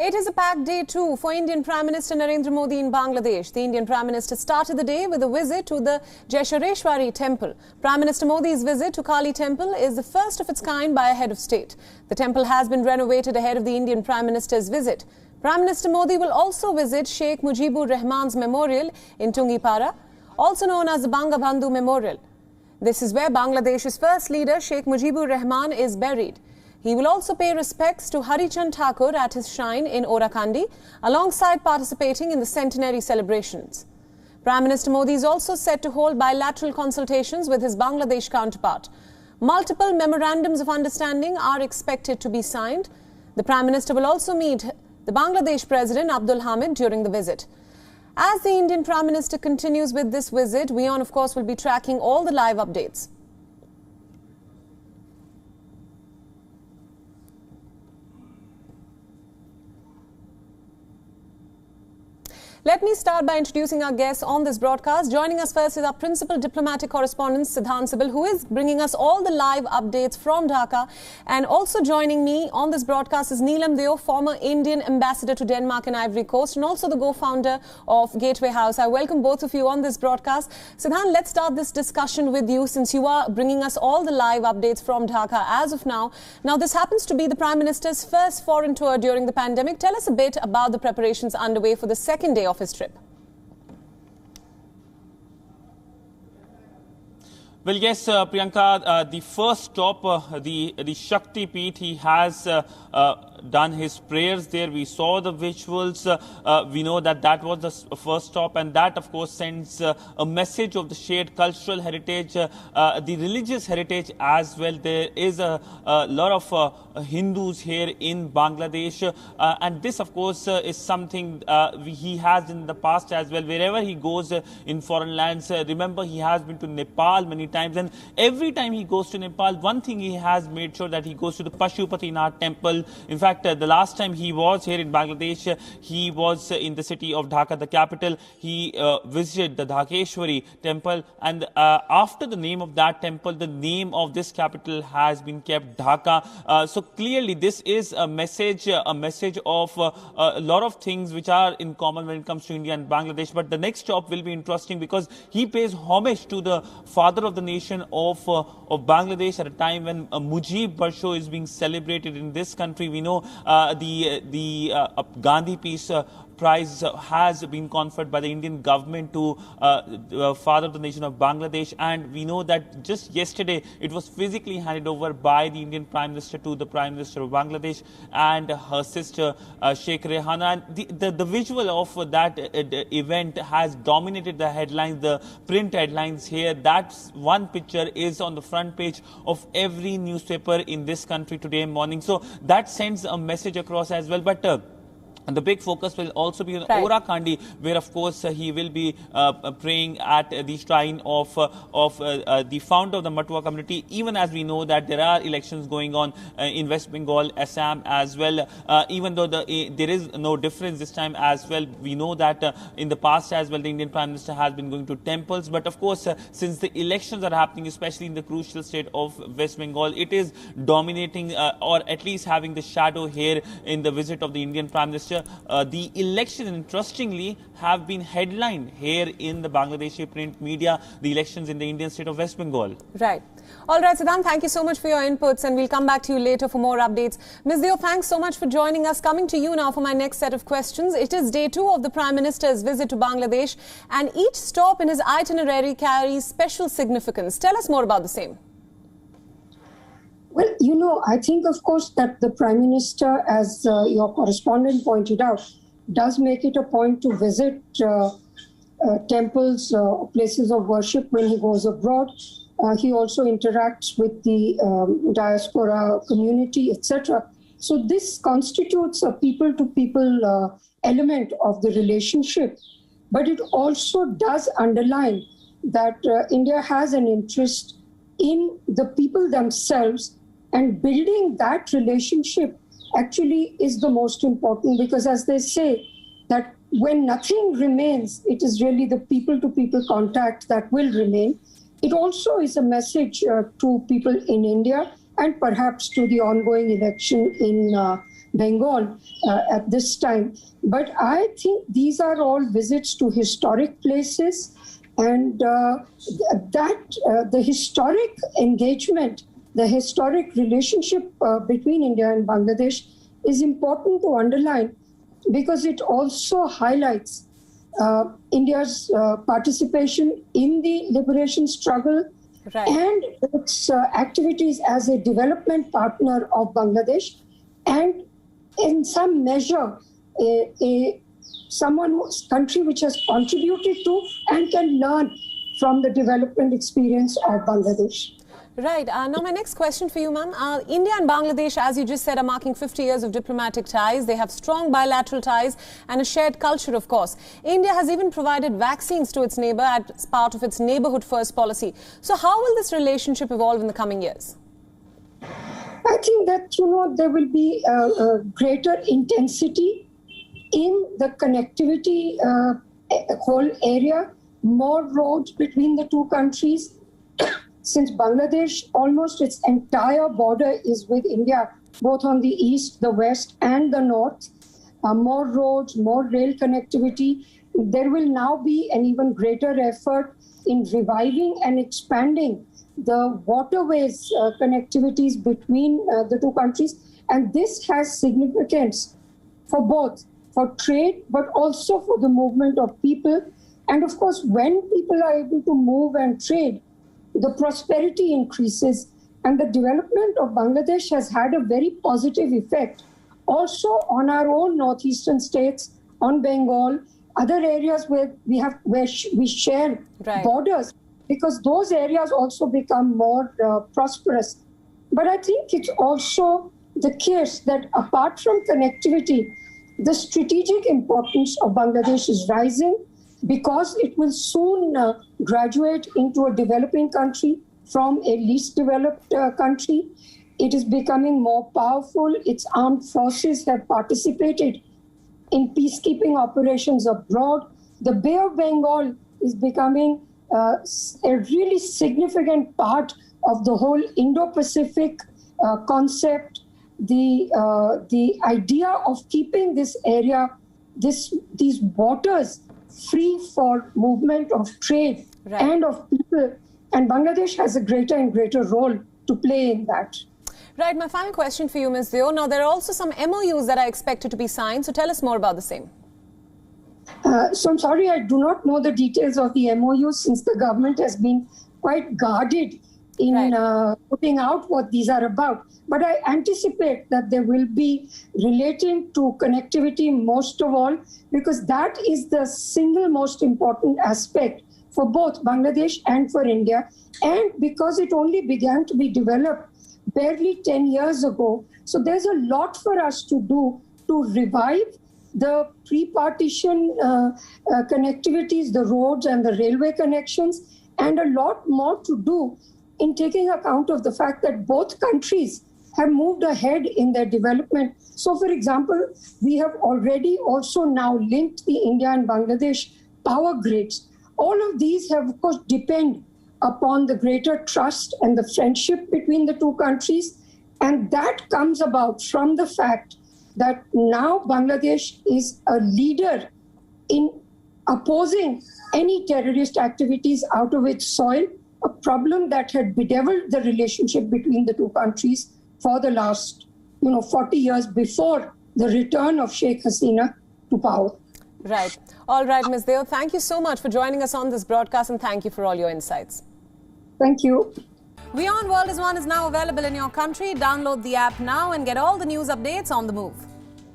It is a packed day too for Indian Prime Minister Narendra Modi in Bangladesh. The Indian Prime Minister started the day with a visit to the Jaishareshwari temple. Prime Minister Modi's visit to Kali temple is the first of its kind by a head of state. The temple has been renovated ahead of the Indian Prime Minister's visit. Prime Minister Modi will also visit Sheikh Mujibur Rahman's memorial in Tungipara, also known as the Bangabandhu Memorial. This is where Bangladesh's first leader, Sheikh Mujibur Rahman, is buried. He will also pay respects to Harichand Thakur at his shrine in Orakandi, alongside participating in the centenary celebrations. Prime Minister Modi is also set to hold bilateral consultations with his Bangladesh counterpart. Multiple memorandums of understanding are expected to be signed. The Prime Minister will also meet the Bangladesh President Abdul Hamid during the visit. As the Indian Prime Minister continues with this visit, we of course will be tracking all the live updates. Let me start by introducing our guests on this broadcast. Joining us first is our principal diplomatic correspondent, Siddhant Sibil, who is bringing us all the live updates from Dhaka. And also joining me on this broadcast is Neelam Deo, former Indian ambassador to Denmark and Ivory Coast, and also the co-founder of Gateway House. I welcome both of you on this broadcast. Siddhant, let's start this discussion with you, since you are bringing us all the live updates from Dhaka as of now. Now, this happens to be the Prime Minister's first foreign tour during the pandemic. Tell us a bit about the preparations underway for the second day of his trip. Well, yes, Priyanka, the first stop, the Shakti Peeth, he has done his prayers there. We saw the visuals. We know that that was the first stop, and that, of course, sends a message of the shared cultural heritage, the religious heritage as well. There is a lot of Hindus here in Bangladesh, and this, of course, is something he has in the past as well. Wherever he goes in foreign lands, remember, he has been to Nepal many times, and every time he goes to Nepal, one thing he has made sure that he goes to the Pashupatinath temple. In fact, the last time he was here in Bangladesh, he was in the city of Dhaka, the capital. He visited the Dhakeshwari temple, and after the name of that temple, the name of this capital has been kept Dhaka. So clearly, this is a message of a lot of things which are in common when it comes to India and Bangladesh. But the next stop will be interesting, because he pays homage to the father of the nation of Bangladesh at a time when Mujib Barsho is being celebrated in this country. We know the Gandhi Peace Prize has been conferred by the Indian government to father of the nation of Bangladesh, and we know that just yesterday it was physically handed over by the Indian Prime Minister to the Prime Minister of Bangladesh and her sister Sheikh Rehana. And the visual of that event has dominated the headlines, the print headlines here. That one picture is on the front page of every newspaper in this country today morning. So that sends a message across as well. But and the big focus will also be on Orakandi, where, of course, he will be praying at the shrine of the founder of the Matua community, even as we know that there are elections going on in West Bengal, Assam as well. Even though there is no difference this time as well, we know that in the past as well, the Indian Prime Minister has been going to temples. But, of course, since the elections are happening, especially in the crucial state of West Bengal, it is dominating or at least having the shadow here in the visit of the Indian Prime Minister. The elections, interestingly, have been headlined here in the Bangladeshi print media, the elections in the Indian state of West Bengal. Right. All right, Siddhant, thank you so much for your inputs, and we'll come back to you later for more updates. Ms. Deo, thanks so much for joining us. Coming to you now for my next set of questions. It is day 2 of the Prime Minister's visit to Bangladesh, and each stop in his itinerary carries special significance. Tell us more about the same. Well, I think, of course, that the Prime Minister, as your correspondent pointed out, does make it a point to visit temples, places of worship when he goes abroad. He also interacts with the diaspora community, etc. So this constitutes a people-to-people element of the relationship. But it also does underline that India has an interest in the people themselves, and building that relationship actually is the most important, because as they say, that when nothing remains, it is really the people-to-people contact that will remain. It also is a message to people in India and perhaps to the ongoing election in Bengal at this time. But I think these are all visits to historic places, and the historic engagement, the historic relationship between India and Bangladesh is important to underline, because it also highlights India's participation in the liberation struggle, Right. and its activities as a development partner of Bangladesh, and in some measure country which has contributed to and can learn from the development experience of Bangladesh. Right. Now, my next question for you, ma'am. India and Bangladesh, as you just said, are marking 50 years of diplomatic ties. They have strong bilateral ties and a shared culture, of course. India has even provided vaccines to its neighbor as part of its neighborhood first policy. So how will this relationship evolve in the coming years? I think that, there will be a greater intensity in the connectivity whole area, more roads between the two countries. Since Bangladesh, almost its entire border is with India, both on the east, the west, and the north. More roads, more rail connectivity. There will now be an even greater effort in reviving and expanding the waterways connectivities between the two countries. And this has significance for both, for trade, but also for the movement of people. And of course, when people are able to move and trade, the prosperity increases, and the development of Bangladesh has had a very positive effect also on our own northeastern states, on Bengal, other areas where we share Right. borders, because those areas also become more prosperous. But I think it's also the case that apart from connectivity, the strategic importance of Bangladesh is rising, because it will soon graduate into a developing country from a least developed country. It is becoming more powerful. Its armed forces have participated in peacekeeping operations abroad. The Bay of Bengal is becoming a really significant part of the whole Indo-Pacific concept. The idea of keeping this area, these waters, free for movement of trade Right. and of people. And Bangladesh has a greater and greater role to play in that. Right. My final question for you, Ms. Deo. Now, there are also some MOUs that are expected to be signed. So tell us more about the same. So I'm sorry, I do not know the details of the MOU, since the government has been quite guarded in Right. putting out what these are about. But I anticipate that they will be relating to connectivity most of all, because that is the single most important aspect for both Bangladesh and for India. And because it only began to be developed barely 10 years ago. So there's a lot for us to do to revive the pre-partition connectivities, the roads and the railway connections, and a lot more to do in taking account of the fact that both countries have moved ahead in their development. So, for example, we have already also now linked the India and Bangladesh power grids. All of these have, of course, depend upon the greater trust and the friendship between the two countries. And that comes about from the fact that now Bangladesh is a leader in opposing any terrorist activities out of its soil, a problem that had bedeviled the relationship between the two countries for the last 40 years before the return of Sheikh Hasina to power. Right. All right, Ms. Deo, thank you so much for joining us on this broadcast, and thank you for all your insights. Thank you. WION World is One is now available in your country. Download the app now and get all the news updates on the move.